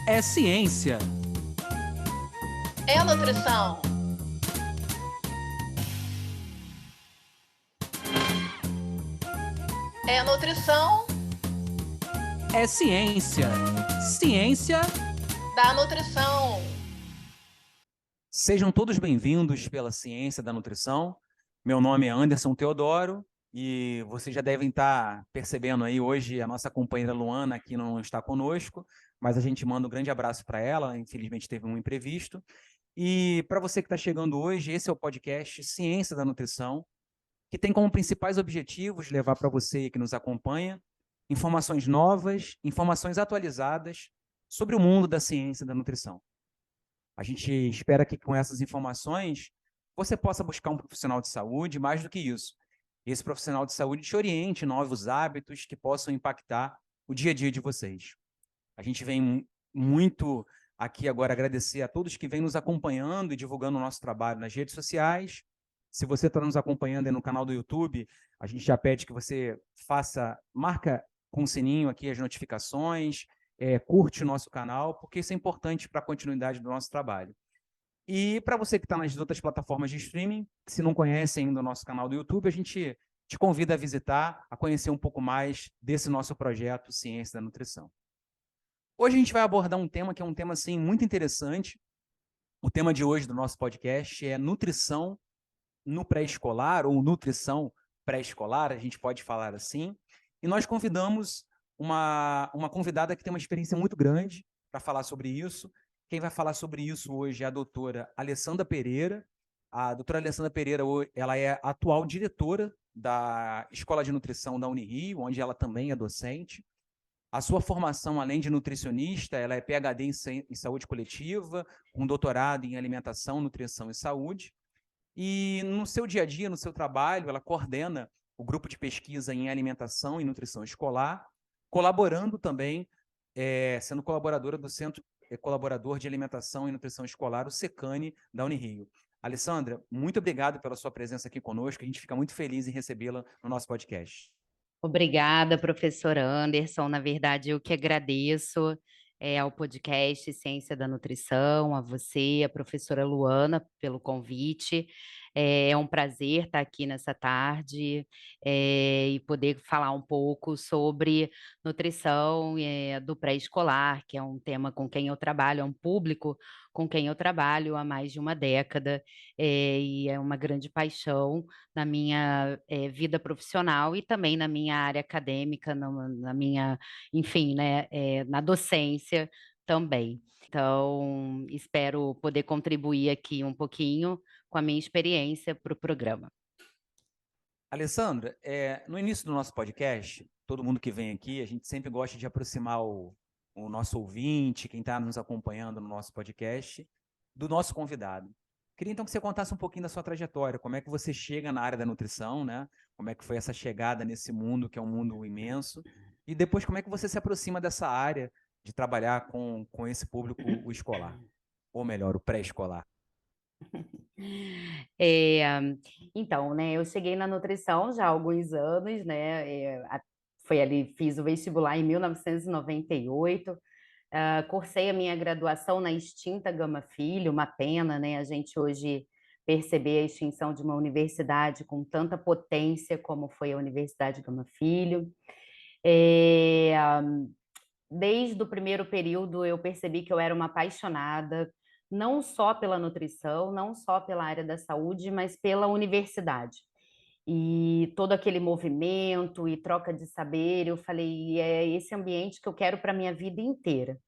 É ciência. É nutrição. É nutrição É ciência. Ciência. da nutrição. Sejam todos bem-vindos pela Ciência da Nutrição. Meu nome é Anderson Teodoro e vocês já devem estar percebendo aí hoje a nossa companheira Luana aqui não está conosco, mas a gente manda um grande abraço para ela. Infelizmente teve um imprevisto. E para você que está chegando hoje, esse é o podcast Ciência da Nutrição, que tem como principais objetivos levar para você que nos acompanha informações novas, informações atualizadas sobre o mundo da ciência e da nutrição. A gente espera que com essas informações você possa buscar um profissional de saúde, mais do que isso. Esse profissional de saúde te oriente em novos hábitos que possam impactar o dia a dia de vocês. A gente vem muito aqui agora agradecer a todos que vêm nos acompanhando e divulgando o nosso trabalho nas redes sociais. Se você está nos acompanhando aí no canal do YouTube, a gente já pede que você marca com o sininho aqui as notificações, curte o nosso canal, porque isso é importante para a continuidade do nosso trabalho. E para você que está nas outras plataformas de streaming, se não conhece ainda o nosso canal do YouTube, a gente te convida a visitar, a conhecer um pouco mais desse nosso projeto Ciência da Nutrição. Hoje a gente vai abordar um tema que é um tema assim, muito interessante. O tema de hoje do nosso podcast é nutrição no pré-escolar ou nutrição pré-escolar, a gente pode falar assim. E nós convidamos uma convidada que tem uma experiência muito grande para falar sobre isso. Quem vai falar sobre isso hoje é a doutora Alessandra Pereira. A doutora Alessandra Pereira, ela é a atual diretora da Escola de Nutrição da Unirio, onde ela também é docente. A sua formação, além de nutricionista, ela é PhD em saúde coletiva, com doutorado em alimentação, nutrição e saúde. E no seu dia a dia, no seu trabalho, ela coordena o grupo de pesquisa em alimentação e nutrição escolar, colaborando também, sendo colaboradora do Centro Colaborador de Alimentação e Nutrição Escolar, o SECANI, da Unirio. Alessandra, muito obrigado pela sua presença aqui conosco. A gente fica muito feliz em recebê-la no nosso podcast. Obrigada, professor Anderson. Na verdade, eu que agradeço ao podcast Ciência da Nutrição, a você, a professora Luana, pelo convite. É um prazer estar aqui nessa tarde e poder falar um pouco sobre nutrição do pré-escolar, que é um tema com quem eu trabalho, é um público com quem eu trabalho há mais de uma década, e é uma grande paixão na minha vida profissional e também na minha área acadêmica, na minha, enfim, né, na docência também. Então, espero poder contribuir aqui um pouquinho com a minha experiência para o programa. Alessandra, no início do nosso podcast, todo mundo que vem aqui, a gente sempre gosta de aproximar o nosso ouvinte, quem está nos acompanhando no nosso podcast, do nosso convidado. Queria então que você contasse um pouquinho da sua trajetória, como é que você chega na área da nutrição, né? Como é que foi essa chegada nesse mundo, que é um mundo imenso, e depois como é que você se aproxima dessa área de trabalhar com esse público, o escolar, ou melhor, o pré-escolar. É, então, né, eu cheguei na nutrição já há alguns anos, né, foi ali, fiz o vestibular em 1998, cursei a minha graduação na extinta Gama Filho, uma pena, né, a gente hoje perceber a extinção de uma universidade com tanta potência como foi a Universidade Gama Filho. Desde o primeiro período eu percebi que eu era uma apaixonada, não só pela nutrição, não só pela área da saúde, mas pela universidade. E todo aquele movimento e troca de saber, eu falei, é esse ambiente que eu quero para a minha vida inteira.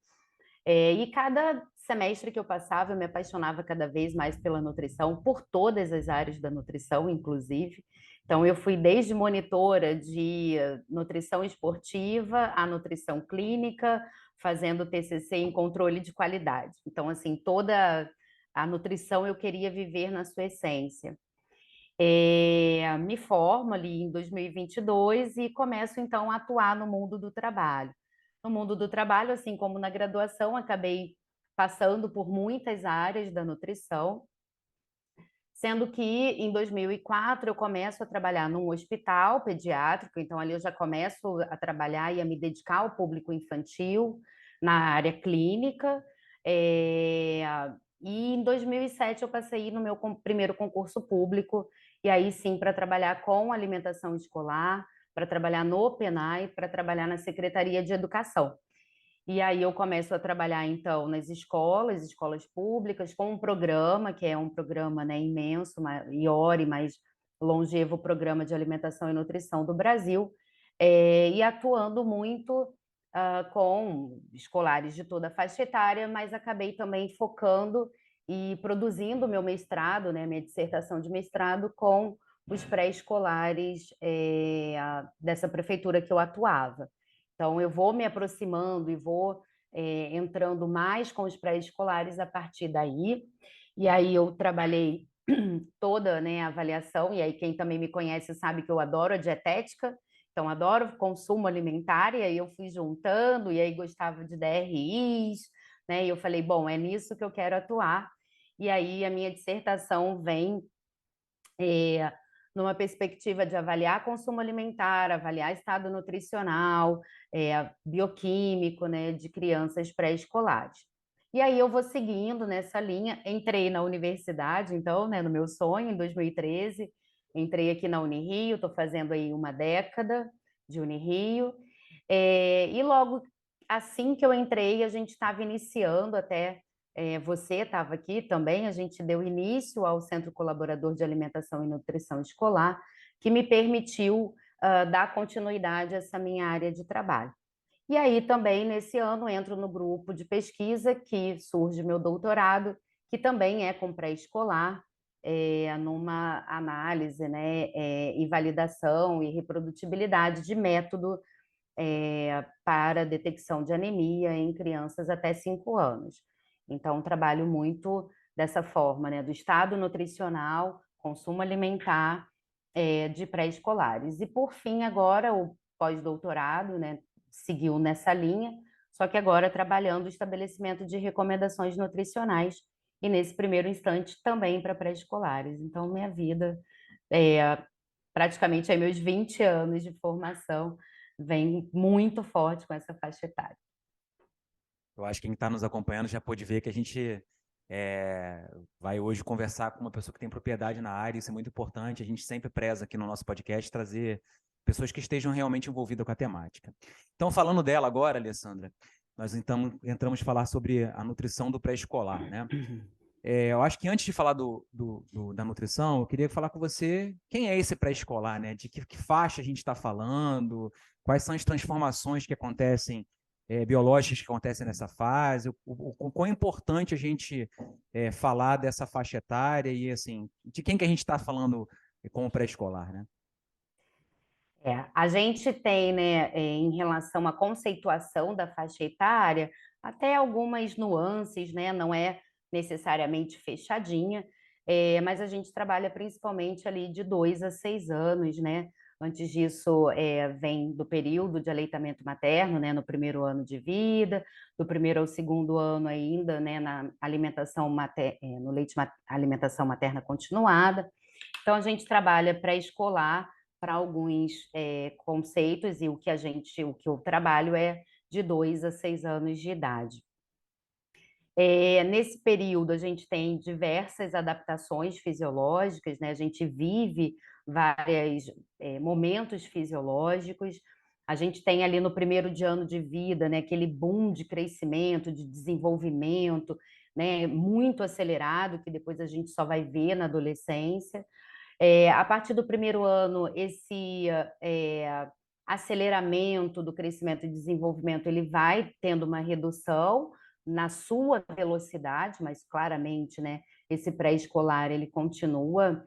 E cada semestre que eu passava, eu me apaixonava cada vez mais pela nutrição, por todas as áreas da nutrição, inclusive. Então, eu fui desde monitora de nutrição esportiva a nutrição clínica, fazendo TCC em controle de qualidade. Então, assim, toda a nutrição eu queria viver na sua essência. Me formo ali em 2022 e começo, então, a atuar no mundo do trabalho. No mundo do trabalho, assim como na graduação, acabei passando por muitas áreas da nutrição, sendo que em 2004 eu começo a trabalhar num hospital pediátrico, então ali eu já começo a trabalhar e a me dedicar ao público infantil, na área clínica, e em 2007 eu passei no meu primeiro concurso público, e aí sim para trabalhar com alimentação escolar, para trabalhar no PENAE, para trabalhar na Secretaria de Educação. E aí eu começo a trabalhar, então, nas escolas públicas, com um programa, que é um programa, né, imenso, maior e mais longevo programa de alimentação e nutrição do Brasil, e atuando muito com escolares de toda a faixa etária, mas acabei também focando e produzindo meu mestrado, né, minha dissertação de mestrado com os pré-escolares dessa prefeitura que eu atuava. Então, eu vou me aproximando e vou entrando mais com os pré-escolares a partir daí. E aí eu trabalhei toda, né, a avaliação, e aí quem também me conhece sabe que eu adoro a dietética, então adoro consumo alimentar, e aí eu fui juntando, e aí gostava de DRIs, né, e eu falei, bom, é nisso que eu quero atuar. E aí a minha dissertação vem numa perspectiva de avaliar consumo alimentar, avaliar estado nutricional, bioquímico, né, de crianças pré-escolares. E aí eu vou seguindo nessa linha, entrei na universidade, então, né, no meu sonho, em 2013, entrei aqui na Unirio, estou fazendo aí uma década de Unirio, e logo assim que eu entrei, a gente estava iniciando até você estava aqui também, a gente deu início ao Centro Colaborador de Alimentação e Nutrição Escolar, que me permitiu dar continuidade a essa minha área de trabalho. E aí também, nesse ano, entro no grupo de pesquisa que surge meu doutorado, que também é com pré-escolar, numa análise, né, e validação e reprodutibilidade de método para detecção de anemia em crianças até 5 anos. Então, trabalho muito dessa forma, né, do estado nutricional, consumo alimentar de pré-escolares. E, por fim, agora, o pós-doutorado, né, seguiu nessa linha, só que agora trabalhando o estabelecimento de recomendações nutricionais, e nesse primeiro instante também para pré-escolares. Então, minha vida, praticamente aí meus 20 anos de formação, vem muito forte com essa faixa etária. Eu acho que quem está nos acompanhando já pôde ver que a gente vai hoje conversar com uma pessoa que tem propriedade na área, isso é muito importante. A gente sempre preza aqui no nosso podcast trazer pessoas que estejam realmente envolvidas com a temática. Então, falando dela agora, Alessandra, nós então entramos a falar sobre a nutrição do pré-escolar, né? Eu acho que antes de falar da nutrição, eu queria falar com você quem é esse pré-escolar, né? De que faixa a gente está falando, quais são as transformações que acontecem, biológicas que acontecem nessa fase, o quão importante a gente falar dessa faixa etária e, assim, de quem que a gente está falando com o pré-escolar, né? A gente tem, né, em relação à conceituação da faixa etária, até algumas nuances, né? Não é necessariamente fechadinha, mas a gente trabalha principalmente ali de 2 a 6 anos, né? Antes disso, vem do período de aleitamento materno, né, no primeiro ano de vida, do primeiro ao segundo ano ainda, né, na alimentação no alimentação materna continuada. Então, a gente trabalha pré-escolar para alguns conceitos, e o que eu trabalho é de 2 a 6 anos de idade. Nesse período, a gente tem diversas adaptações fisiológicas, né? A gente vive vários momentos fisiológicos. A gente tem ali no primeiro ano de vida, né, aquele boom de crescimento, de desenvolvimento, né, muito acelerado, que depois a gente só vai ver na adolescência. A partir do primeiro ano, esse aceleramento do crescimento e desenvolvimento, ele vai tendo uma redução na sua velocidade, mas claramente, né, esse pré-escolar, ele continua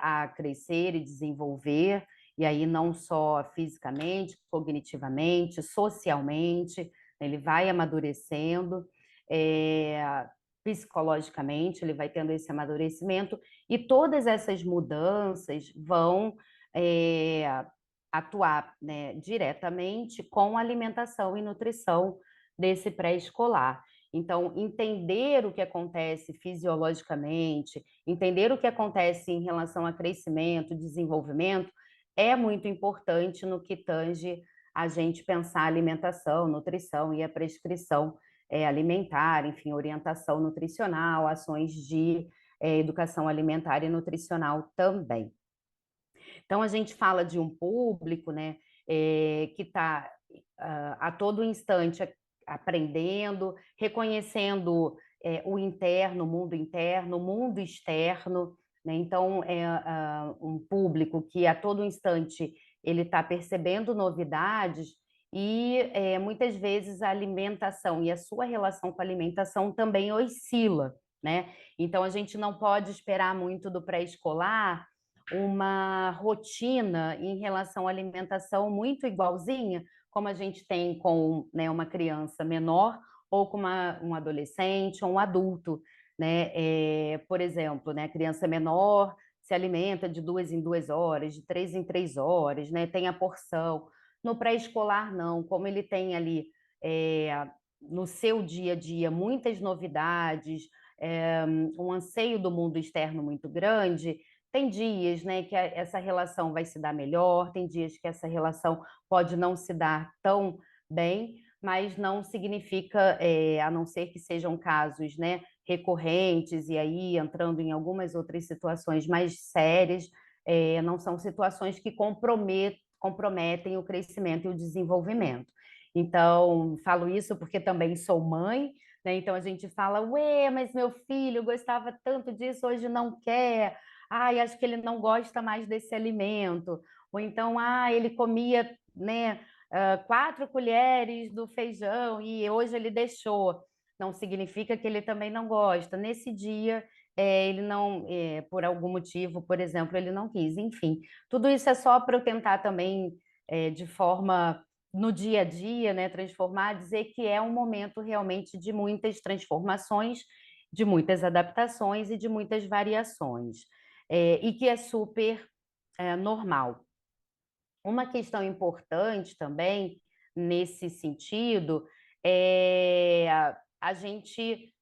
a crescer e desenvolver, e aí não só fisicamente, cognitivamente, socialmente, ele vai amadurecendo, psicologicamente, ele vai tendo esse amadurecimento, e todas essas mudanças vão atuar, né, diretamente com alimentação e nutrição desse pré-escolar. Então, entender o que acontece fisiologicamente, entender o que acontece em relação a crescimento, desenvolvimento, é muito importante no que tange a gente pensar a alimentação, nutrição e a prescrição alimentar, enfim, orientação nutricional, ações de educação alimentar e nutricional também. Então, a gente fala de um público, né, que está a todo instante aprendendo, reconhecendo o interno, o mundo externo, né? Então, é um público que a todo instante ele está percebendo novidades e muitas vezes a alimentação e a sua relação com a alimentação também oscila, né? Então, a gente não pode esperar muito do pré-escolar uma rotina em relação à alimentação muito igualzinha, como a gente tem com, né, uma criança menor ou com um adolescente ou um adulto, né? Por exemplo, né, a criança menor se alimenta de 2 em 2 horas, de 3 em 3 horas, né? Tem a porção. No pré-escolar, não. Como ele tem ali no seu dia a dia muitas novidades, um anseio do mundo externo muito grande, tem dias, né, que essa relação vai se dar melhor, tem dias que essa relação pode não se dar tão bem, mas não significa, a não ser que sejam casos, né, recorrentes, e aí entrando em algumas outras situações mais sérias, não são situações que comprometem o crescimento e o desenvolvimento. Então, falo isso porque também sou mãe, né? Então a gente fala, ué, mas meu filho gostava tanto disso, hoje não quer. Ai, acho que ele não gosta mais desse alimento. Ou então, ele comia, né, 4 colheres do feijão e hoje ele deixou. Não significa que ele também não gosta. Nesse dia, ele não, por algum motivo, por exemplo, ele não quis. Enfim, tudo isso é só para eu tentar também, de forma no dia a dia, né, transformar, dizer que é um momento realmente de muitas transformações, de muitas adaptações e de muitas variações, e que é super normal. Uma questão importante também, nesse sentido, é a gente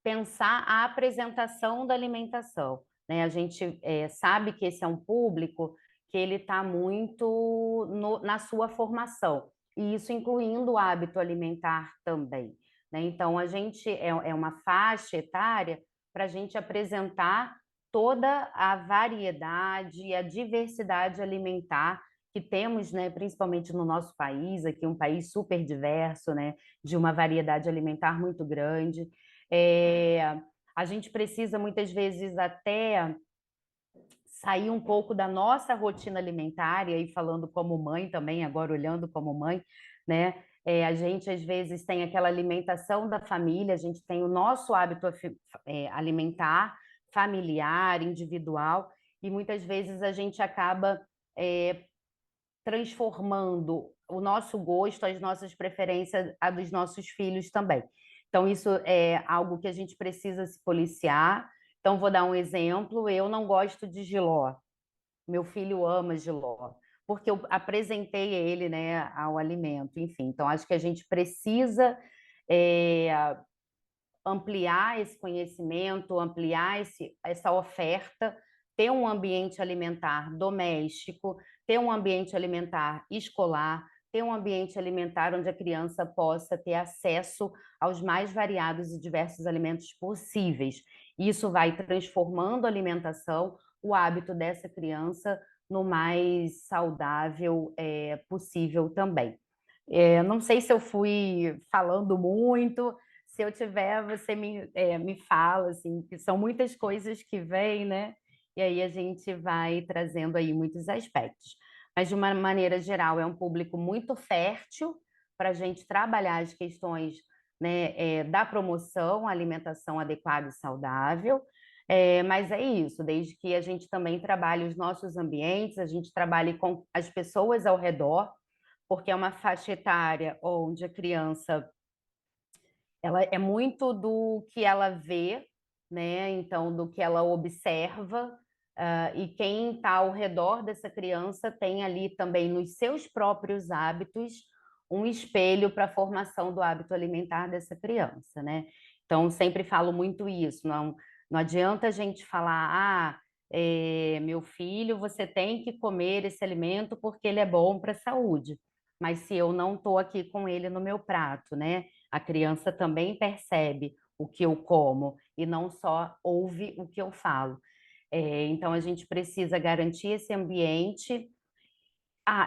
pensar a apresentação da alimentação, né? A gente sabe que esse é um público que ele está muito na sua formação, e isso incluindo o hábito alimentar também, né? Então, a gente é uma faixa etária para a gente apresentar toda a variedade e a diversidade alimentar que temos, né, principalmente no nosso país, aqui um país super diverso, né, de uma variedade alimentar muito grande. A gente precisa muitas vezes até sair um pouco da nossa rotina alimentar, e aí falando como mãe também, agora olhando como mãe, né? A gente às vezes tem aquela alimentação da família, a gente tem o nosso hábito alimentar, familiar, individual, e muitas vezes a gente acaba transformando o nosso gosto, as nossas preferências, a dos nossos filhos também. Então, isso é algo que a gente precisa se policiar. Então, vou dar um exemplo: eu não gosto de jiló, meu filho ama jiló, porque eu apresentei ele, né, ao alimento, enfim. Então, acho que a gente precisa ampliar esse conhecimento, ampliar essa oferta, ter um ambiente alimentar doméstico, ter um ambiente alimentar escolar, ter um ambiente alimentar onde a criança possa ter acesso aos mais variados e diversos alimentos possíveis. Isso vai transformando a alimentação, o hábito dessa criança no mais saudável possível também. Não sei se eu fui falando muito. Se eu tiver, você me fala, assim, que são muitas coisas que vêm, né? E aí a gente vai trazendo aí muitos aspectos. Mas, de uma maneira geral, é um público muito fértil para a gente trabalhar as questões, né, da promoção à alimentação adequada e saudável. Mas é isso, desde que a gente também trabalhe os nossos ambientes, a gente trabalhe com as pessoas ao redor, porque é uma faixa etária onde a criança ela é muito do que ela vê, né? Então, do que ela observa, e quem está ao redor dessa criança tem ali também nos seus próprios hábitos um espelho para a formação do hábito alimentar dessa criança, né? Então, sempre falo muito isso, não adianta a gente falar, meu filho, você tem que comer esse alimento porque ele é bom para a saúde. mas se eu não estou aqui com ele no meu prato, né? A criança também percebe o que eu como e não só ouve o que eu falo. Então, a gente precisa garantir esse ambiente.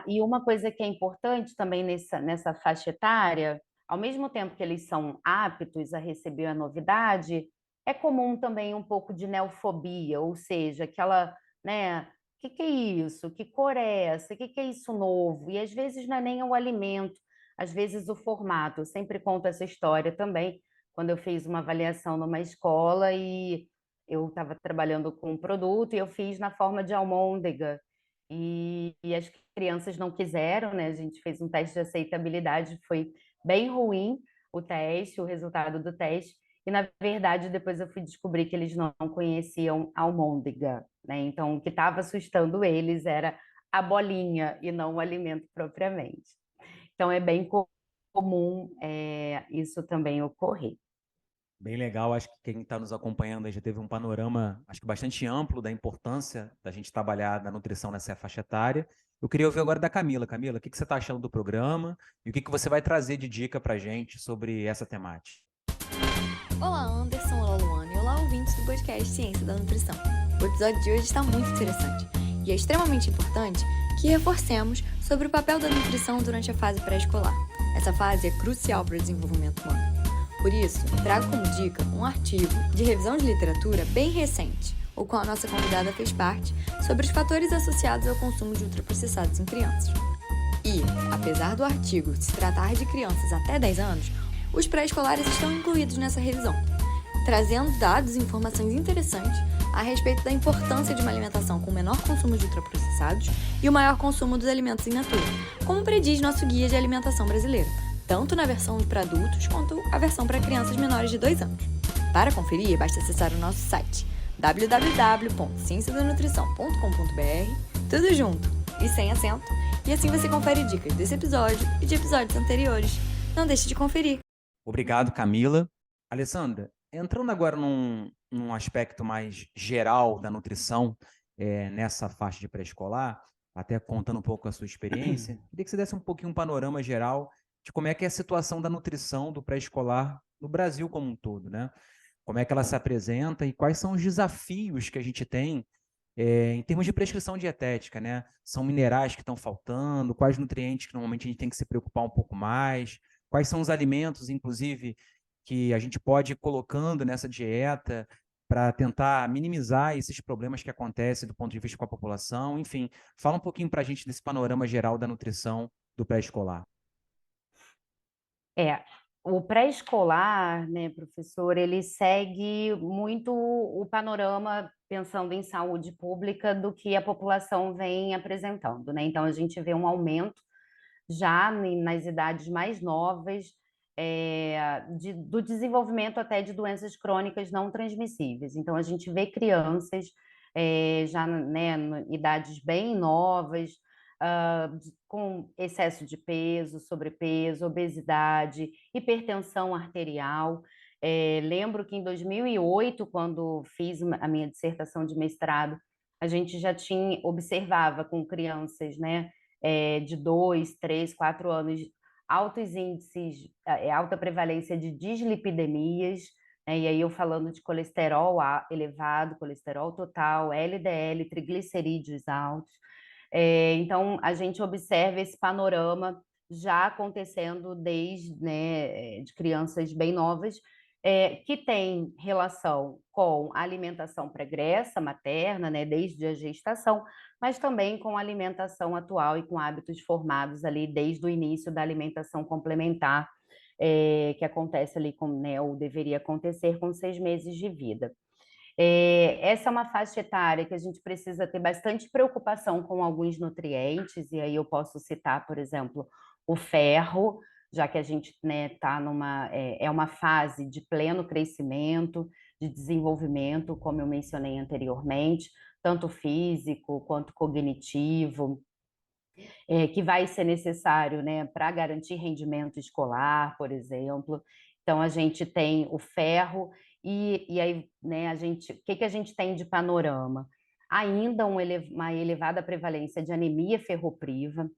E uma coisa que é importante também nessa faixa etária, ao mesmo tempo que eles são aptos a receber a novidade, é comum também um pouco de neofobia, ou seja, aquela, né, o que é isso? Que cor é essa? O que é isso novo? E às vezes não é nem o alimento, às vezes o formato. Eu sempre conto essa história também, quando eu fiz uma avaliação numa escola e eu estava trabalhando com um produto e eu fiz na forma de almôndega. E as crianças não quiseram, né? A gente fez um teste de aceitabilidade, foi bem ruim o teste, o resultado do teste. E, na verdade, depois eu fui descobrir que eles não conheciam almôndega, né? Então, o que estava assustando eles era a bolinha e não o alimento propriamente. Então, é bem comum isso também ocorrer. Bem legal, acho que quem está nos acompanhando aí já teve um panorama, acho que bastante amplo da importância da gente trabalhar na nutrição nessa faixa etária. Eu queria ouvir agora da Camila. Camila, o que você está achando do programa e o que você vai trazer de dica para a gente sobre essa temática? Olá, Anderson, olá, Luana e olá, ouvintes do podcast Ciência da Nutrição. O episódio de hoje está muito interessante e é extremamente importante que reforcemos sobre o papel da nutrição durante a fase pré-escolar. Essa fase é crucial para o desenvolvimento humano. Por isso, trago como dica um artigo de revisão de literatura bem recente, o qual a nossa convidada fez parte, sobre os fatores associados ao consumo de ultraprocessados em crianças. E, apesar do artigo se tratar de crianças até 10 anos, os pré-escolares estão incluídos nessa revisão, trazendo dados e informações interessantes a respeito da importância de uma alimentação com menor consumo de ultraprocessados e o maior consumo dos alimentos in natura, como prediz nosso guia de alimentação brasileiro, tanto na versão para adultos quanto a versão para crianças menores de 2 anos. Para conferir, basta acessar o nosso site www.cienciadanutrição.com.br, tudo junto e sem acento, e assim você confere dicas desse episódio e de episódios anteriores. Não deixe de conferir. Obrigado, Camila. Alessandra, entrando agora num aspecto mais geral da nutrição, nessa faixa de pré-escolar, até contando um pouco a sua experiência, queria que você desse um pouquinho um panorama geral de como é que é a situação da nutrição do pré-escolar no Brasil como um todo, né? Como é que ela se apresenta e quais são os desafios que a gente tem em termos de prescrição dietética, né? São minerais que estão faltando, quais nutrientes que normalmente a gente tem que se preocupar um pouco mais, quais são os alimentos, inclusive, que a gente pode ir colocando nessa dieta para tentar minimizar esses problemas que acontecem do ponto de vista com a população. Enfim, fala um pouquinho para a gente desse panorama geral da nutrição do pré-escolar. O pré-escolar, né, professor, ele segue muito o panorama, pensando em saúde pública, do que a população vem apresentando, né? Então, a gente vê um aumento já nas idades mais novas, do desenvolvimento até de doenças crônicas não transmissíveis. Então, a gente vê crianças já, né, em idades bem novas, com excesso de peso, sobrepeso, obesidade, hipertensão arterial. Lembro que em 2008, quando fiz a minha dissertação de mestrado, a gente já observava com crianças, né, de 2, 3, 4 anos, altos índices, alta prevalência de dislipidemias, né, e aí eu falando de colesterol elevado, colesterol total, LDL, triglicerídeos altos. Então, a gente observa esse panorama já acontecendo desde, né, de crianças bem novas, que tem relação com a alimentação pregressa, materna, né, desde a gestação, mas também com a alimentação atual e com hábitos formados ali desde o início da alimentação complementar, que acontece ali, né, ou deveria acontecer com 6 meses de vida. Essa é uma faixa etária que a gente precisa ter bastante preocupação com alguns nutrientes, e aí eu posso citar, por exemplo, o ferro, já que a gente, né, tá é uma fase de pleno crescimento, de desenvolvimento, como eu mencionei anteriormente, tanto físico quanto cognitivo, que vai ser necessário, né, para garantir rendimento escolar, por exemplo. Então, a gente tem o ferro e aí, né, o que a gente tem de panorama? Ainda uma elevada prevalência de anemia ferropriva.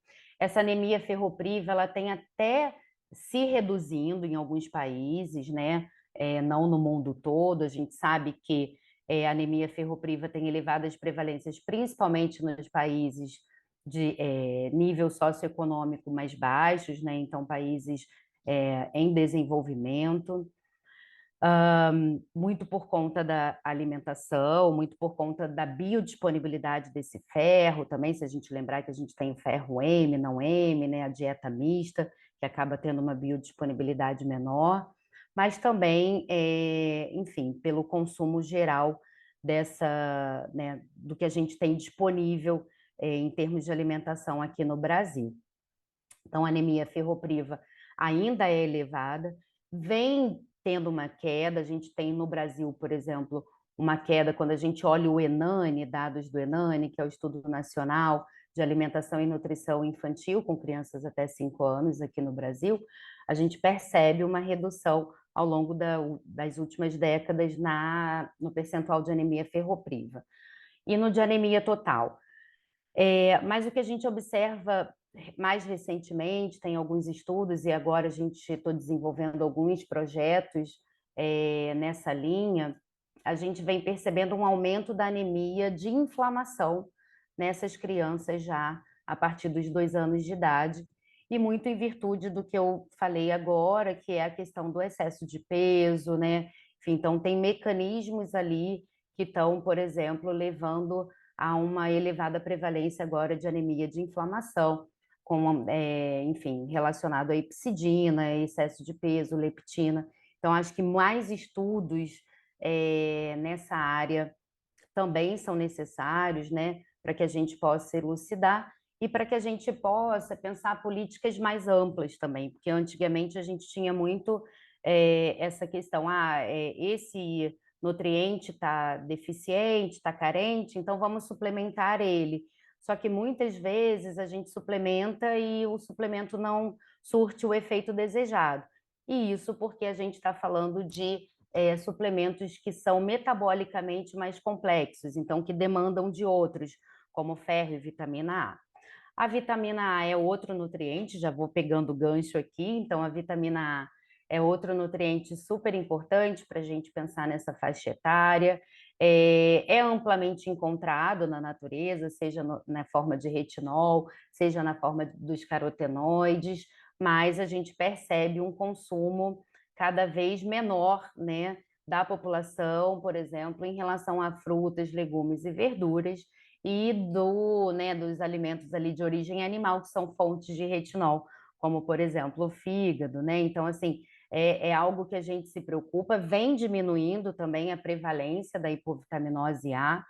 essa anemia ferropriva, ela tem até se reduzindo em alguns países, né? Não no mundo todo, a gente sabe que a anemia ferropriva tem elevadas prevalências, principalmente nos países de nível socioeconômico mais baixos, né? Então, países em desenvolvimento, muito por conta da alimentação, muito por conta da biodisponibilidade desse ferro também, se a gente lembrar que a gente tem ferro M, não M, né? A dieta mista, que acaba tendo uma biodisponibilidade menor, mas também, enfim, pelo consumo geral dessa, né, do que a gente tem disponível em termos de alimentação aqui no Brasil. Então, a anemia ferropriva ainda é elevada, vem tendo uma queda, a gente tem no Brasil, por exemplo, uma queda quando a gente olha o ENANI, dados do ENANI, que é o Estudo Nacional de Alimentação e Nutrição Infantil, com crianças até 5 anos aqui no Brasil, a gente percebe uma redução ao longo das últimas décadas no percentual de anemia ferropriva. E no de anemia total. Mas o que a gente observa mais recentemente, tem alguns estudos, e agora a gente está desenvolvendo alguns projetos nessa linha, a gente vem percebendo um aumento da anemia de inflamação nessas crianças já a partir dos 2 anos de idade, e muito em virtude do que eu falei agora, que é a questão do excesso de peso, né? Enfim, então, tem mecanismos ali que estão, por exemplo, levando a uma elevada prevalência agora de anemia de inflamação, enfim, relacionado à hepcidina, excesso de peso, leptina. Então, acho que mais estudos nessa área também são necessários, né, para que a gente possa elucidar e para que a gente possa pensar políticas mais amplas também, porque antigamente a gente tinha muito essa questão, esse nutriente está deficiente, está carente, então vamos suplementar ele. Só que muitas vezes a gente suplementa e o suplemento não surte o efeito desejado. E isso porque a gente está falando de suplementos que são metabolicamente mais complexos, então que demandam de outros, como ferro e vitamina A. A vitamina A é outro nutriente, já vou pegando o gancho aqui, então a vitamina A é outro nutriente super importante para a gente pensar nessa faixa etária, é amplamente encontrado na natureza, seja na forma de retinol, seja na forma dos carotenoides, mas a gente percebe um consumo cada vez menor, né, da população, por exemplo, em relação a frutas, legumes e verduras, e dos alimentos ali de origem animal, que são fontes de retinol, como, por exemplo, o fígado, né? Então, assim, é algo que a gente se preocupa, vem diminuindo também a prevalência da hipovitaminose A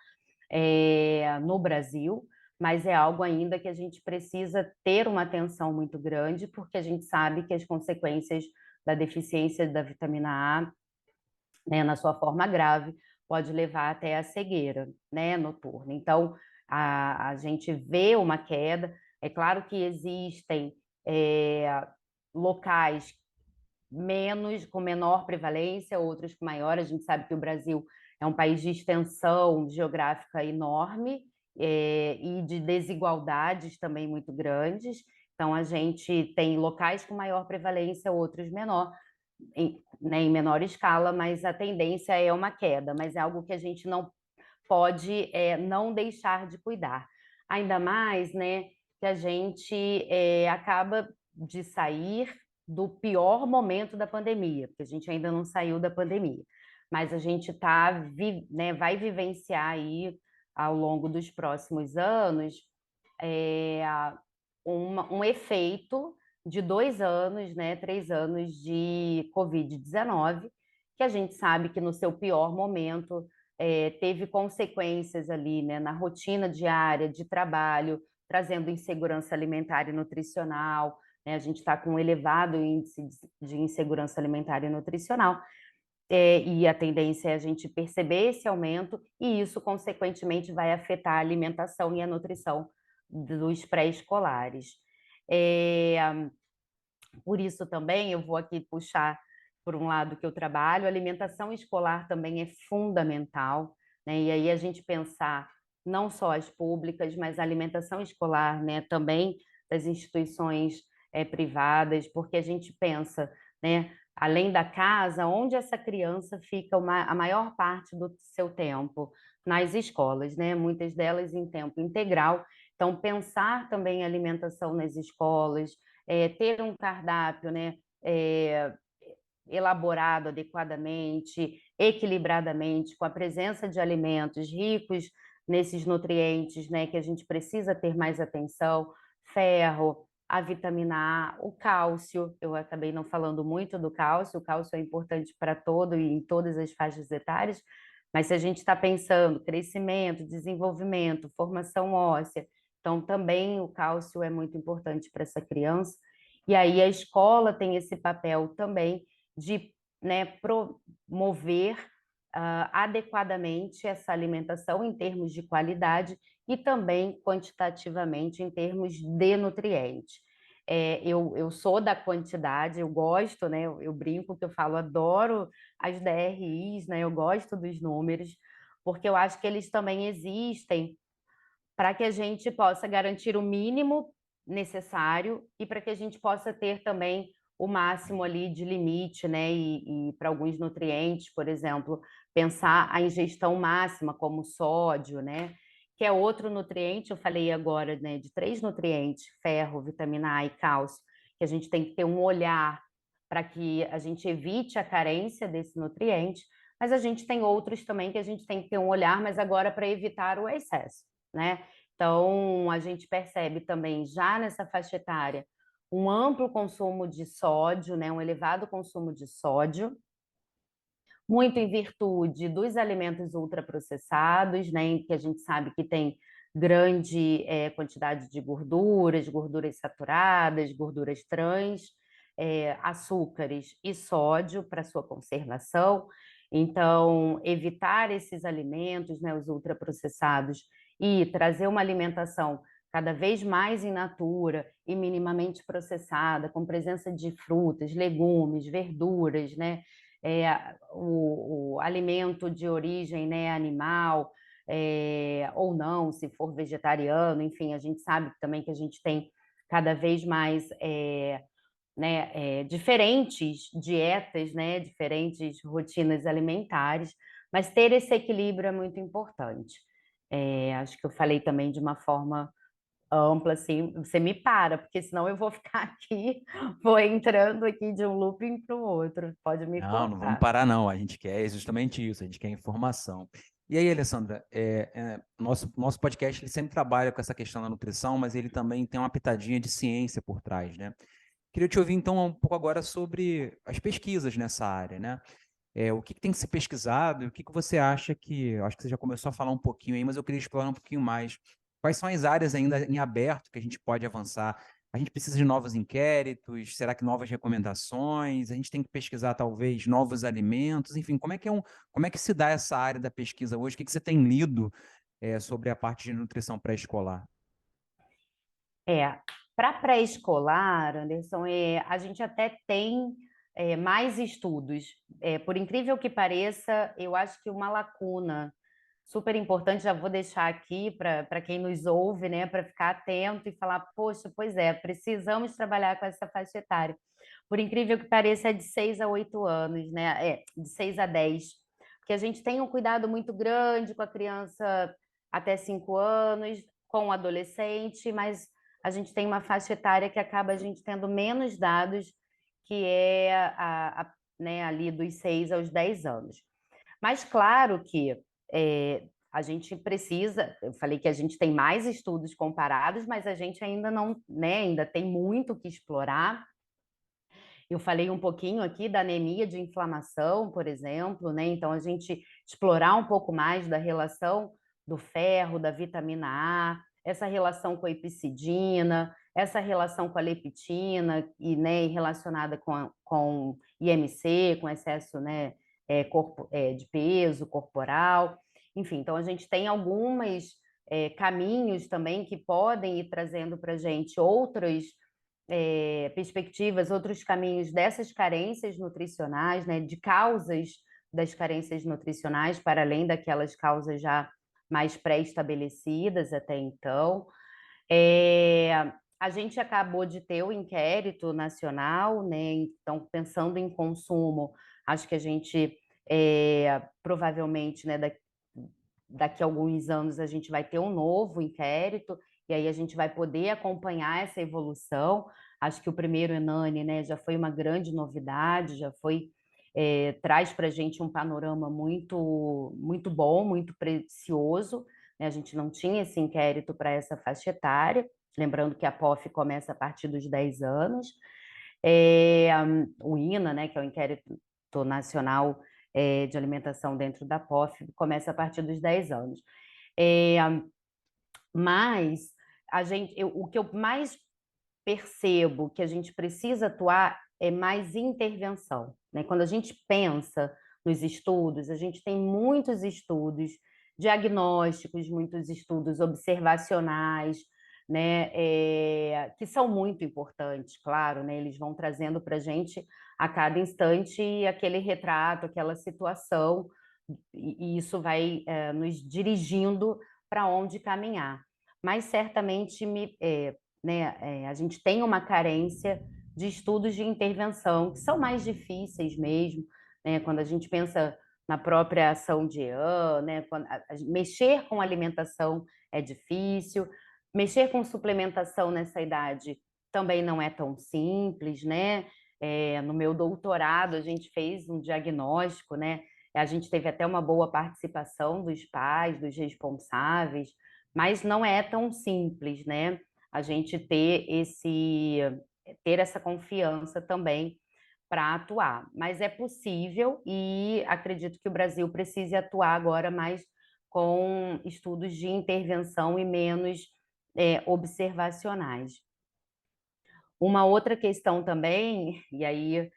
no Brasil, mas é algo ainda que a gente precisa ter uma atenção muito grande, porque a gente sabe que as consequências da deficiência da vitamina A, né, na sua forma grave, pode levar até a cegueira, né, noturna. Então, a gente vê uma queda. É claro que existem locais com menor prevalência, outros com maior. A gente sabe que o Brasil é um país de extensão geográfica enorme e de desigualdades também muito grandes. Então, a gente tem locais com maior prevalência, outros menor, em menor escala, mas a tendência é uma queda, mas é algo que a gente não pode não deixar de cuidar. Ainda mais, né, que a gente acaba de sair do pior momento da pandemia, porque a gente ainda não saiu da pandemia, mas a gente vai vivenciar aí, ao longo dos próximos anos, um efeito de 2 anos, né, 3 anos de Covid-19, que a gente sabe que no seu pior momento teve consequências ali, né, na rotina diária de trabalho, trazendo insegurança alimentar e nutricional, né? A gente está com um elevado índice de insegurança alimentar e nutricional, e a tendência é a gente perceber esse aumento, e isso, consequentemente, vai afetar a alimentação e a nutrição dos pré-escolares. Por isso também, eu vou aqui puxar por um lado que eu trabalho, a alimentação escolar também é fundamental, né? E aí a gente pensar não só as públicas, mas a alimentação escolar, né, também das instituições privadas, porque a gente pensa, né, além da casa, onde essa criança fica a maior parte do seu tempo? Nas escolas, né? Muitas delas em tempo integral. Então, pensar também a alimentação nas escolas, ter um cardápio, né, elaborado adequadamente, equilibradamente, com a presença de alimentos ricos nesses nutrientes, né, que a gente precisa ter mais atenção, ferro, a vitamina A, o cálcio, eu acabei não falando muito do cálcio, o cálcio é importante para todo e em todas as faixas etárias, mas se a gente está pensando crescimento, desenvolvimento, formação óssea, então também o cálcio é muito importante para essa criança, e aí a escola tem esse papel também de, né, promover adequadamente essa alimentação em termos de qualidade e também quantitativamente em termos de nutrientes. Eu sou da quantidade, eu gosto, né? Eu brinco que eu falo, adoro as DRIs, né? Eu gosto dos números, porque eu acho que eles também existem para que a gente possa garantir o mínimo necessário e para que a gente possa ter também o máximo ali de limite, né? E para alguns nutrientes, por exemplo, pensar a ingestão máxima, como sódio, né? Que é outro nutriente, eu falei agora, né? De 3 nutrientes, ferro, vitamina A e cálcio, que a gente tem que ter um olhar para que a gente evite a carência desse nutriente, mas a gente tem outros também que a gente tem que ter um olhar, mas agora para evitar o excesso, né? Então, a gente percebe também, já nessa faixa etária, um amplo consumo de sódio, né? Um elevado consumo de sódio, muito em virtude dos alimentos ultraprocessados, né? Que a gente sabe que tem grande quantidade de gorduras, gorduras saturadas, gorduras trans, açúcares e sódio para sua conservação. Então, evitar esses alimentos, né, os ultraprocessados, e trazer uma alimentação cada vez mais in natura e minimamente processada, com presença de frutas, legumes, verduras, né? O alimento de origem, né, animal, ou não, se for vegetariano, enfim, a gente sabe também que a gente tem cada vez mais diferentes dietas, né, diferentes rotinas alimentares, mas ter esse equilíbrio é muito importante. Acho que eu falei também de uma forma ampla, assim, você me para, porque senão eu vou ficar aqui, vou entrando aqui de um looping para o outro, pode me Não, não vamos cortar. parar, não. A gente quer justamente isso, a gente quer informação. E aí, Alessandra, nosso podcast ele sempre trabalha com essa questão da nutrição, mas ele também tem uma pitadinha de ciência por trás, né? Queria te ouvir, então, um pouco agora sobre as pesquisas nessa área, né? O que tem que ser pesquisado e o que você acha que... Eu acho que você já começou a falar um pouquinho aí, mas eu queria explorar um pouquinho mais. Quais são as áreas ainda em aberto que a gente pode avançar? A gente precisa de novos inquéritos? Será que novas recomendações? A gente tem que pesquisar, talvez, novos alimentos? Enfim, como é que se dá essa área da pesquisa hoje? O que você tem lido sobre a parte de nutrição pré-escolar? Para pré-escolar, Anderson, a gente até tem mais estudos. Por incrível que pareça, eu acho que uma lacuna super importante, já vou deixar aqui para quem nos ouve, né, para ficar atento e falar, poxa, pois é, precisamos trabalhar com essa faixa etária. Por incrível que pareça, é de 6 a 8 anos, né? De 6 a 10. Porque a gente tem um cuidado muito grande com a criança até 5 anos, com o adolescente, mas a gente tem uma faixa etária que acaba a gente tendo menos dados, que é né, ali dos 6 aos 10 anos. Mas claro que a gente precisa, eu falei que a gente tem mais estudos comparados, mas a gente ainda não, né, ainda tem muito que explorar. Eu falei um pouquinho aqui da anemia de inflamação, por exemplo, né? Então a gente explorar um pouco mais da relação do ferro, da vitamina A, essa relação com a epicidina, essa relação com a leptina e, né, relacionada com IMC, com excesso, né, de peso corporal. Enfim, então a gente tem alguns caminhos também que podem ir trazendo para a gente outras perspectivas, outros caminhos dessas carências nutricionais, né, de causas das carências nutricionais, para além daquelas causas já mais pré-estabelecidas até então. A gente acabou de ter o inquérito nacional, né? Então, pensando em consumo, acho que a gente provavelmente, né, daqui a alguns anos, a gente vai ter um novo inquérito, e aí a gente vai poder acompanhar essa evolução. Acho que o primeiro Enane, né, já foi uma grande novidade, já foi traz para a gente um panorama muito, muito bom, muito precioso, né? A gente não tinha esse inquérito para essa faixa etária, lembrando que a POF começa a partir dos 10 anos. O INA, né, que é o Inquérito Nacional de Alimentação dentro da POF, começa a partir dos 10 anos. Mas o que eu mais percebo que a gente precisa atuar é mais intervenção, né? Quando a gente pensa nos estudos, a gente tem muitos estudos diagnósticos, muitos estudos observacionais, né? Que são muito importantes, claro, né? Eles vão trazendo para a gente a cada instante aquele retrato, aquela situação, e isso vai nos dirigindo para onde caminhar. Mas certamente né, a gente tem uma carência de estudos de intervenção, que são mais difíceis mesmo, né? Quando a gente pensa na própria ação de EAN, né? Mexer com alimentação é difícil, mexer com suplementação nessa idade também não é tão simples, né? No meu doutorado, a gente fez um diagnóstico, né? A gente teve até uma boa participação dos pais, dos responsáveis, mas não é tão simples, né? A gente ter essa confiança também para atuar. Mas é possível e acredito que o Brasil precise atuar agora mais com estudos de intervenção e menos observacionais. Uma outra questão também, e aí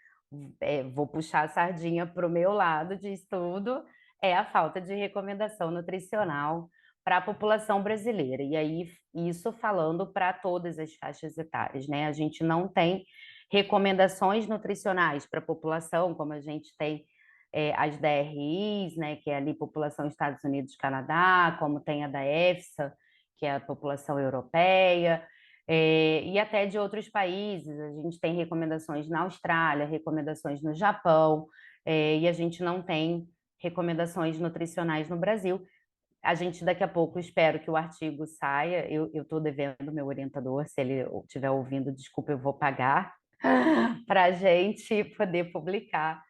vou puxar a sardinha para o meu lado de estudo, é a falta de recomendação nutricional para a população brasileira. E aí, isso falando para todas as faixas etárias, né? A gente não tem recomendações nutricionais para a população, como a gente tem as DRIs, né? Que é ali população Estados Unidos-Canadá, como tem a da EFSA, que é a população europeia, e até de outros países. A gente tem recomendações na Austrália, recomendações no Japão, e a gente não tem recomendações nutricionais no Brasil. A gente daqui a pouco, espero que o artigo saia. Eu estou devendo meu orientador, se ele estiver ouvindo, desculpa, eu vou pagar para a gente poder publicar.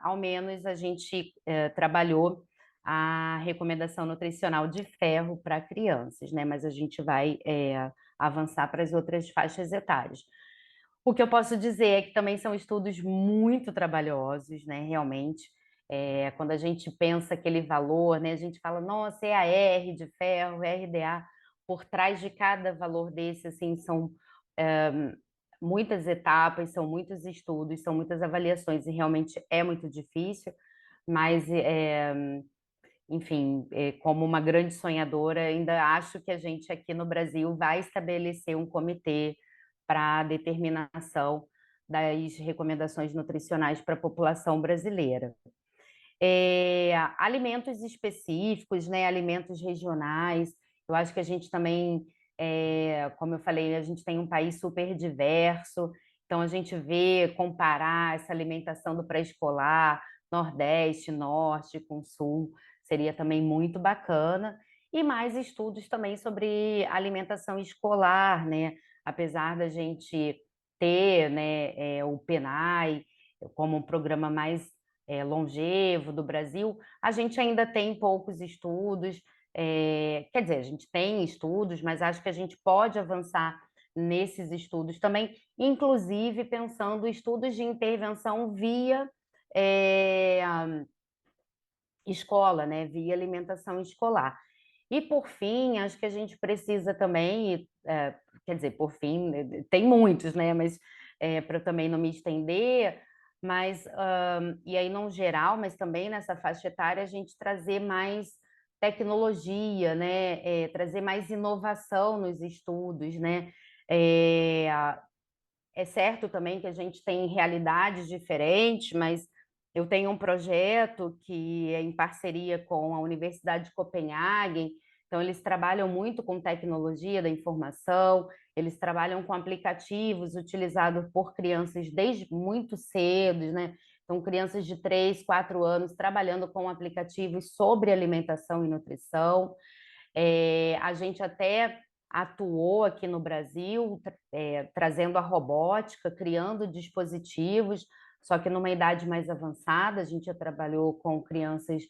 Ao menos a gente trabalhou a recomendação nutricional de ferro para crianças, né? Mas a gente vai avançar para as outras faixas etárias. O que eu posso dizer é que também são estudos muito trabalhosos, né? Realmente, quando a gente pensa aquele valor, né? A gente fala, nossa, é a R de ferro, RDA. Por trás de cada valor desse, assim, são muitas etapas, são muitos estudos, são muitas avaliações, e realmente é muito difícil, mas enfim, como uma grande sonhadora, ainda acho que a gente aqui no Brasil vai estabelecer um comitê para a determinação das recomendações nutricionais para a população brasileira. Alimentos específicos, né, alimentos regionais, eu acho que a gente também, como eu falei, a gente tem um país super diverso, então a gente vê, comparar essa alimentação do pré-escolar, Nordeste, Norte com Sul, seria também muito bacana, e mais estudos também sobre alimentação escolar, né? Apesar da gente ter, né, o PENAI como um programa mais longevo do Brasil, a gente ainda tem poucos estudos, quer dizer, a gente tem estudos, mas acho que a gente pode avançar nesses estudos também, inclusive pensando em estudos de intervenção via escola, né, via alimentação escolar. E, por fim, acho que a gente precisa também, quer dizer, por fim, tem muitos, né, mas para também não me estender, mas, e aí não geral, mas também nessa faixa etária, a gente trazer mais tecnologia, né, trazer mais inovação nos estudos, né, é certo também que a gente tem realidades diferentes, mas eu tenho um projeto que é em parceria com a Universidade de Copenhague, Então, eles trabalham muito com tecnologia da informação, eles trabalham com aplicativos utilizados por crianças desde muito cedo, né? Então, crianças de 3, 4 anos trabalhando com aplicativos sobre alimentação e nutrição. A gente até atuou aqui no Brasil, trazendo a robótica, criando dispositivos, só que numa idade mais avançada. A gente já trabalhou com crianças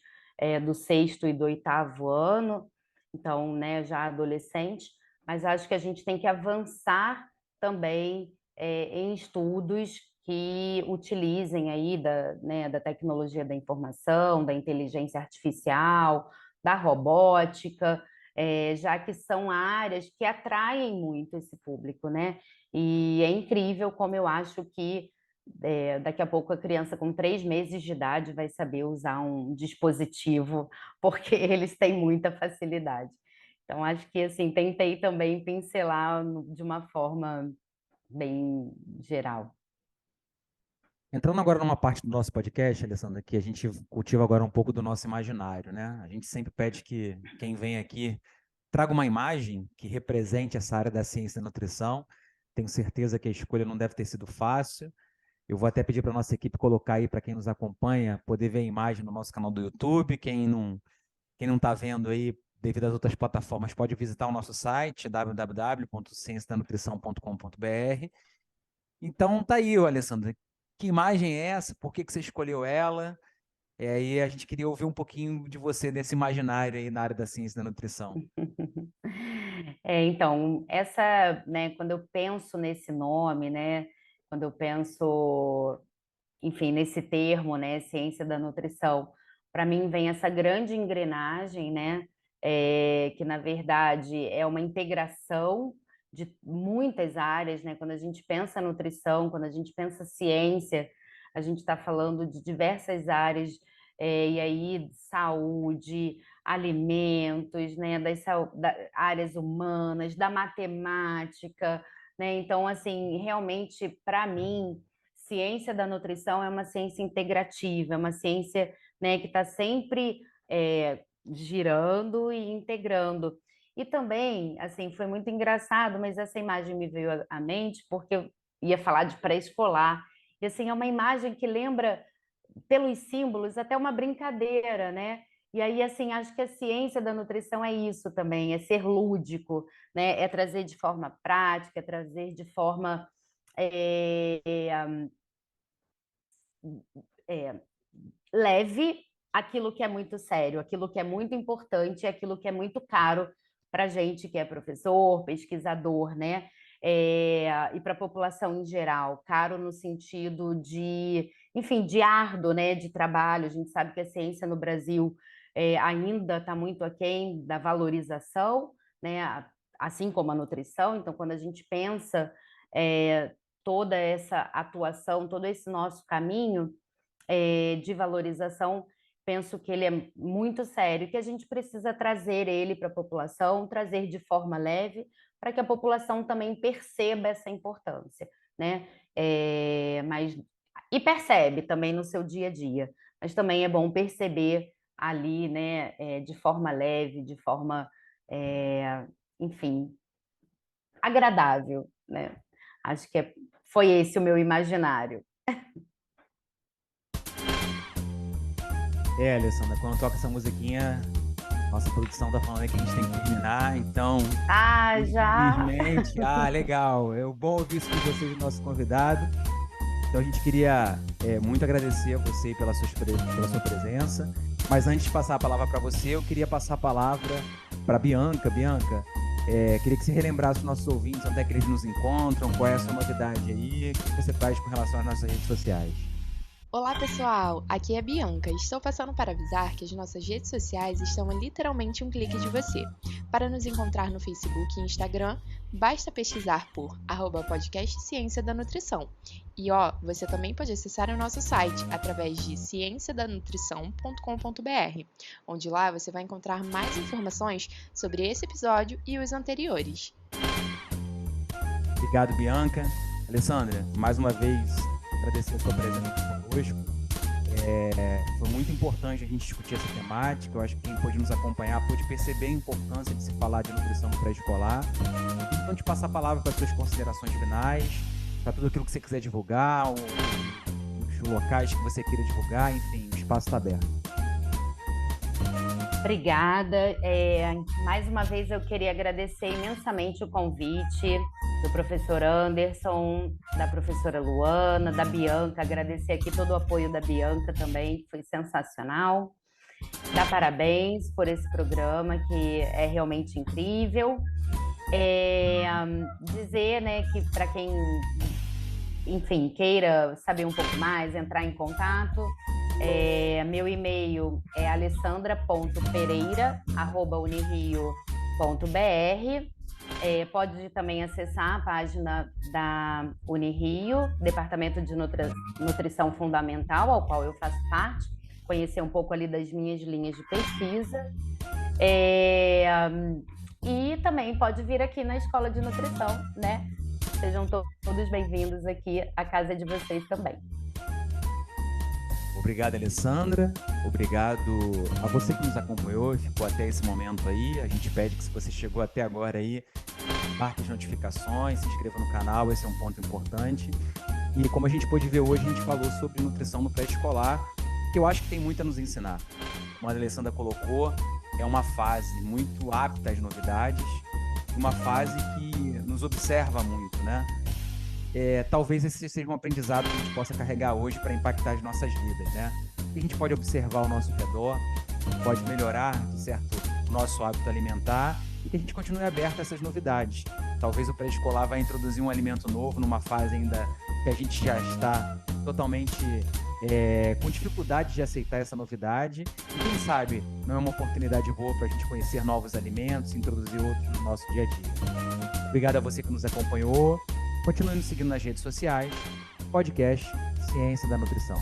do 6º e do 8º ano, então, né, já adolescente, mas acho que a gente tem que avançar também em estudos que utilizem aí da tecnologia da informação, da inteligência artificial, da robótica, já que são áreas que atraem muito esse público, né? E é incrível como eu acho que daqui a pouco a criança com 3 meses de idade vai saber usar um dispositivo, porque eles têm muita facilidade. Então, acho que, assim, tentei também pincelar de uma forma bem geral. Entrando agora numa parte do nosso podcast, Alessandra, que a gente cultiva agora um pouco do nosso imaginário, né? A gente sempre pede que quem vem aqui traga uma imagem que represente essa área da ciência da nutrição. Tenho certeza que a escolha não deve ter sido fácil. Eu vou até pedir para a nossa equipe colocar aí, para quem nos acompanha, poder ver a imagem no nosso canal do YouTube. Quem não está vendo aí, devido às outras plataformas, pode visitar o nosso site, www.cienciadanutrição.com.br. Então, tá aí, Alessandra. Que imagem é essa? Por que você escolheu ela? E aí a gente queria ouvir um pouquinho de você nesse imaginário aí na área da ciência da nutrição. Então, né, quando eu penso nesse nome, né, quando eu penso, enfim, nesse termo, né, ciência da nutrição, para mim vem essa grande engrenagem, né, que na verdade é uma integração de muitas áreas, né? Quando a gente pensa nutrição, quando a gente pensa ciência, a gente está falando de diversas áreas, e aí saúde, alimentos, né? Das áreas humanas, da matemática, né? Então, assim, realmente, para mim, ciência da nutrição é uma ciência integrativa, é uma ciência, né, que está sempre girando e integrando. E também, assim, foi muito engraçado, mas essa imagem me veio à mente porque eu ia falar de pré-escolar. E, assim, é uma imagem que lembra, pelos símbolos, até uma brincadeira, né? E aí, assim, acho que a ciência da nutrição é isso também, é ser lúdico, né? É trazer de forma prática, é trazer de forma leve aquilo que é muito sério, aquilo que é muito importante, aquilo que é muito caro para a gente que é professor, pesquisador, né? E para a população em geral, caro no sentido de, enfim, de árduo, né? De trabalho. A gente sabe que a ciência no Brasil ainda está muito aquém da valorização, né? Assim como a nutrição. Então, quando a gente pensa toda essa atuação, todo esse nosso caminho de valorização, penso que ele é muito sério, que a gente precisa trazer ele para a população, trazer de forma leve, para que a população também perceba essa importância, né? E percebe também no seu dia a dia, mas também é bom perceber ali, né, de forma leve, de forma, enfim, agradável, né? Acho que foi esse o meu imaginário. Alessandra, quando toca essa musiquinha, nossa produção tá falando aí que a gente tem que terminar, então... já! Infelizmente, legal, é bom ouvir isso de vocês, do nosso convidado. Então a gente queria muito agradecer a você pela sua presença, mas antes de passar a palavra para você, eu queria passar a palavra para a Bianca. Bianca, queria que você relembrasse os nossos ouvintes, onde é que eles nos encontram, qual é a sua novidade aí, o que você faz com relação às nossas redes sociais. Olá pessoal, aqui é a Bianca. Estou passando para avisar que as nossas redes sociais estão a literalmente um clique de você. Para nos encontrar no Facebook e Instagram, basta pesquisar por @podcast Ciência da Nutrição. E você também pode acessar o nosso site através de cienciadanutrição.com.br, onde lá você vai encontrar mais informações sobre esse episódio e os anteriores. Obrigado, Bianca. Alessandra, mais uma vez, agradecer a sua presença aqui conosco. Foi muito importante a gente discutir essa temática. Eu acho que quem pôde nos acompanhar pôde perceber a importância de se falar de nutrição no pré-escolar. Então, te passar a palavra para as suas considerações finais, para tudo aquilo que você quiser divulgar, os locais que você queira divulgar, enfim, o espaço está aberto. Obrigada. Mais uma vez eu queria agradecer imensamente o convite do professor Anderson, da professora Luana, da Bianca, agradecer aqui todo o apoio da Bianca também, que foi sensacional. Dar parabéns por esse programa, que é realmente incrível. Dizer, né, que para quem, enfim, queira saber um pouco mais, entrar em contato, meu e-mail é alessandra.pereira@unirio.br. Pode também acessar a página da Unirio, Departamento de Nutrição Fundamental, ao qual eu faço parte, conhecer um pouco ali das minhas linhas de pesquisa. E também pode vir aqui na Escola de Nutrição, né? Sejam todos bem-vindos aqui, a casa de vocês também. Obrigado, Alessandra. Obrigado a você que nos acompanhou e ficou até esse momento aí. A gente pede que, se você chegou até agora aí, marque as notificações, se inscreva no canal, esse é um ponto importante. E como a gente pôde ver hoje, a gente falou sobre nutrição no pré-escolar, que eu acho que tem muito a nos ensinar. Como a Alessandra colocou, é uma fase muito apta às novidades, uma fase que nos observa muito, né? Talvez esse seja um aprendizado que a gente possa carregar hoje para impactar as nossas vidas, né? A gente pode observar ao nosso redor, pode melhorar, de certo, o nosso hábito alimentar e que a gente continue aberto a essas novidades. Talvez o pré-escolar vai introduzir um alimento novo numa fase ainda que a gente já está totalmente com dificuldade de aceitar essa novidade. E quem sabe não é uma oportunidade boa para a gente conhecer novos alimentos, introduzir outros no nosso dia a dia. Obrigado a você que nos acompanhou. Continue nos seguindo nas redes sociais. Podcast Ciência da Nutrição.